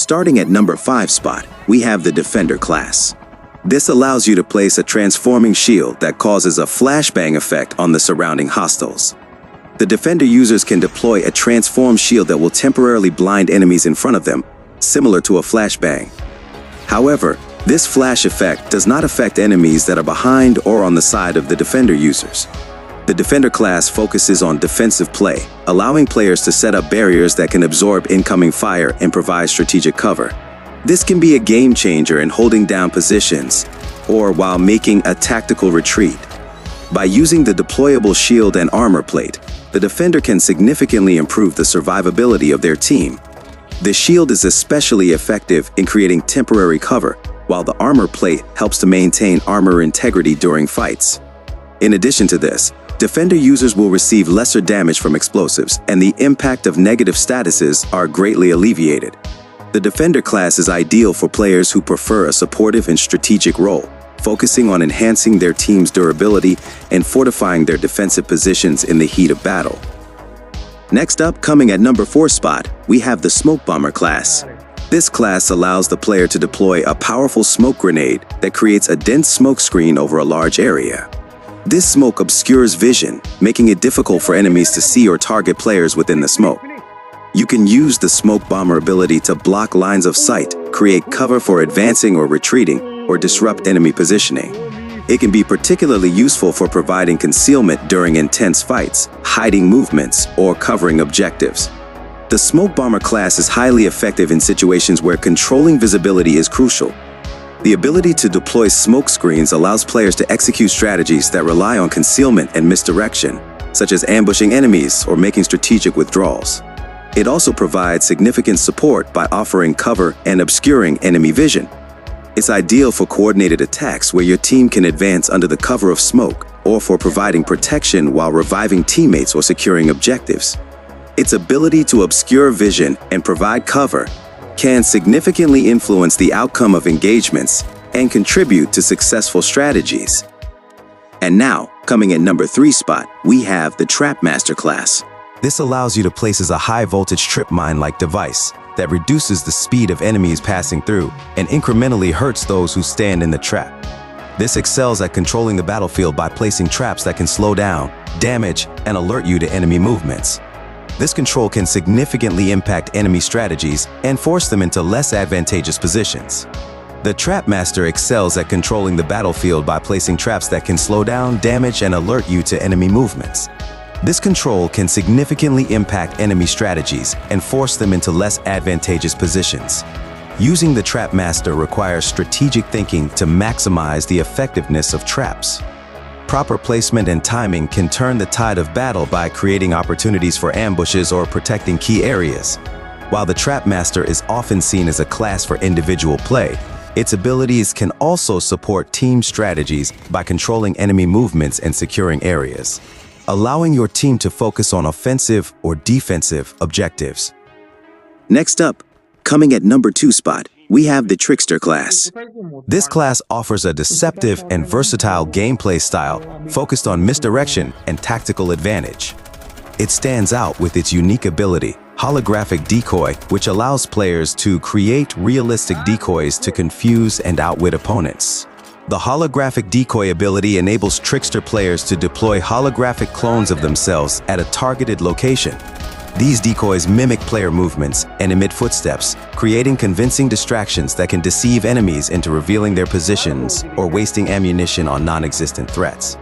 Starting at number 5 spot, we have the Defender class. This allows you to place a transforming shield that causes a flashbang effect on the surrounding hostiles. The Defender users can deploy a transformed shield that will temporarily blind enemies in front of them, similar to a flashbang. However, this flash effect does not affect enemies that are behind or on the side of the Defender users. The Defender class focuses on defensive play, allowing players to set up barriers that can absorb incoming fire and provide strategic cover. This can be a game changer in holding down positions or while making a tactical retreat. By using the deployable shield and armor plate, the Defender can significantly improve the survivability of their team. The shield is especially effective in creating temporary cover, while the armor plate helps to maintain armor integrity during fights. In addition to this, Defender users will receive lesser damage from explosives, and the impact of negative statuses are greatly alleviated. The Defender class is ideal for players who prefer a supportive and strategic role, focusing on enhancing their team's durability and fortifying their defensive positions in the heat of battle. Next up, coming at number 4 spot, we have the Smoke Bomber class. This class allows the player to deploy a powerful smoke grenade that creates a dense smoke screen over a large area. This smoke obscures vision, making it difficult for enemies to see or target players within the smoke. You can use the Smoke Bomber ability to block lines of sight, create cover for advancing or retreating, or disrupt enemy positioning. It can be particularly useful for providing concealment during intense fights, hiding movements, or covering objectives. The Smoke Bomber class is highly effective in situations where controlling visibility is crucial. The ability to deploy smoke screens allows players to execute strategies that rely on concealment and misdirection, such as ambushing enemies or making strategic withdrawals. It also provides significant support by offering cover and obscuring enemy vision. It's ideal for coordinated attacks where your team can advance under the cover of smoke, or for providing protection while reviving teammates or securing objectives. Its ability to obscure vision and provide cover can significantly influence the outcome of engagements and contribute to successful strategies. And now, coming at number 3 spot, we have the Trapmaster class. This allows you to place a high-voltage trip mine-like device that reduces the speed of enemies passing through and incrementally hurts those who stand in the trap. This excels at controlling the battlefield by placing traps that can slow down, damage, and alert you to enemy movements. This control can significantly impact enemy strategies and force them into less advantageous positions. The Trapmaster excels at controlling the battlefield by placing traps that can slow down, damage, and alert you to enemy movements. This control can significantly impact enemy strategies and force them into less advantageous positions. Using the Trapmaster requires strategic thinking to maximize the effectiveness of traps. Proper placement and timing can turn the tide of battle by creating opportunities for ambushes or protecting key areas. While the Trapmaster is often seen as a class for individual play, its abilities can also support team strategies by controlling enemy movements and securing areas, allowing your team to focus on offensive or defensive objectives. Next up, coming at number 2 spot, we have the Trickster class. This class offers a deceptive and versatile gameplay style focused on misdirection and tactical advantage. It stands out with its unique ability, Holographic Decoy, which allows players to create realistic decoys to confuse and outwit opponents. The Holographic Decoy ability enables Trickster players to deploy holographic clones of themselves at a targeted location. These decoys mimic player movements and emit footsteps, creating convincing distractions that can deceive enemies into revealing their positions or wasting ammunition on non-existent threats.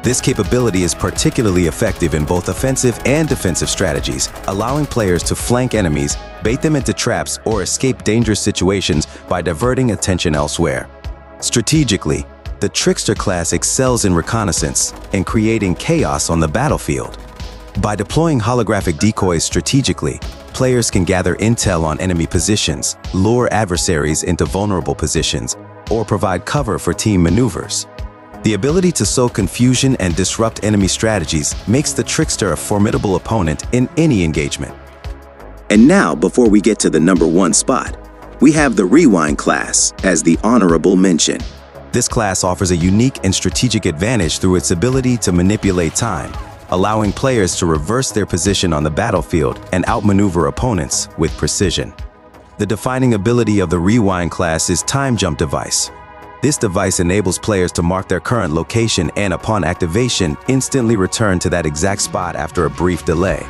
This capability is particularly effective in both offensive and defensive strategies, allowing players to flank enemies, bait them into traps, or escape dangerous situations by diverting attention elsewhere. Strategically, the Trickster class excels in reconnaissance and creating chaos on the battlefield. By deploying holographic decoys strategically, players can gather intel on enemy positions, lure adversaries into vulnerable positions, or provide cover for team maneuvers. The ability to sow confusion and disrupt enemy strategies makes the Trickster a formidable opponent in any engagement. And now, before we get to the number 1 spot, we have the Rewind class as the honorable mention. This class offers a unique and strategic advantage through its ability to manipulate time, allowing players to reverse their position on the battlefield and outmaneuver opponents with precision. The defining ability of the Rewind class is Time Jump Device. This device enables players to mark their current location and, upon activation, instantly return to that exact spot after a brief delay.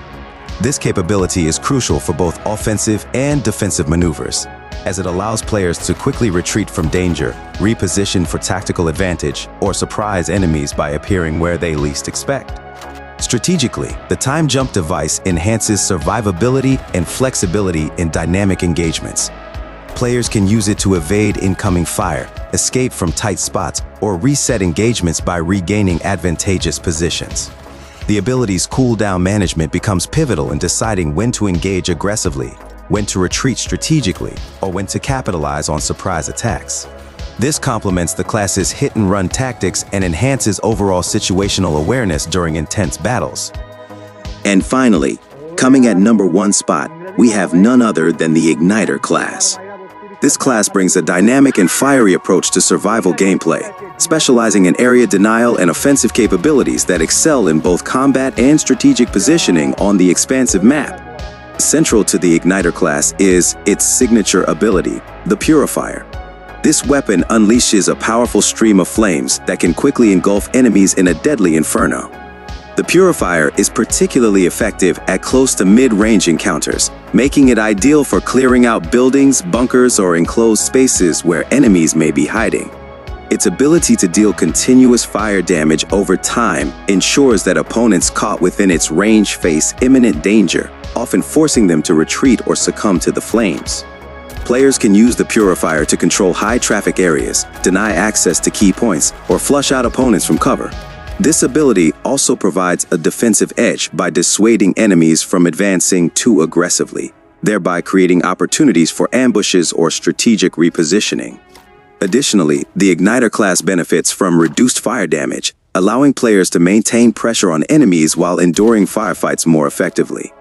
This capability is crucial for both offensive and defensive maneuvers, as it allows players to quickly retreat from danger, reposition for tactical advantage, or surprise enemies by appearing where they least expect. Strategically, the Time Jump device enhances survivability and flexibility in dynamic engagements. Players can use it to evade incoming fire, escape from tight spots, or reset engagements by regaining advantageous positions. The ability's cooldown management becomes pivotal in deciding when to engage aggressively, when to retreat strategically, or when to capitalize on surprise attacks. This complements the class's hit-and-run tactics and enhances overall situational awareness during intense battles. And finally, coming at number 1 spot, we have none other than the Igniter class. This class brings a dynamic and fiery approach to survival gameplay, specializing in area denial and offensive capabilities that excel in both combat and strategic positioning on the expansive map. Central to the Igniter class is its signature ability, the Purifier. This weapon unleashes a powerful stream of flames that can quickly engulf enemies in a deadly inferno. The Purifier is particularly effective at close to mid-range encounters, making it ideal for clearing out buildings, bunkers, or enclosed spaces where enemies may be hiding. Its ability to deal continuous fire damage over time ensures that opponents caught within its range face imminent danger, often forcing them to retreat or succumb to the flames. Players can use the Purifier to control high-traffic areas, deny access to key points, or flush out opponents from cover. This ability also provides a defensive edge by dissuading enemies from advancing too aggressively, thereby creating opportunities for ambushes or strategic repositioning. Additionally, the Igniter class benefits from reduced fire damage, allowing players to maintain pressure on enemies while enduring firefights more effectively.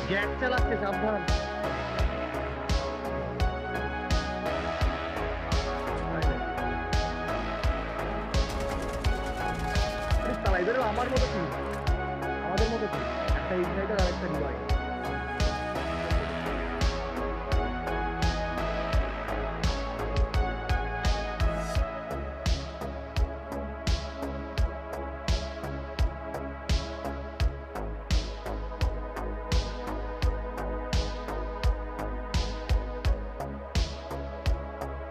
Jack চালাচ্ছে সাবধান চালাই বেরো আমার মতো কি আমাদের মতো কি একটা ইগনাইটার আর একটা রিভাইভ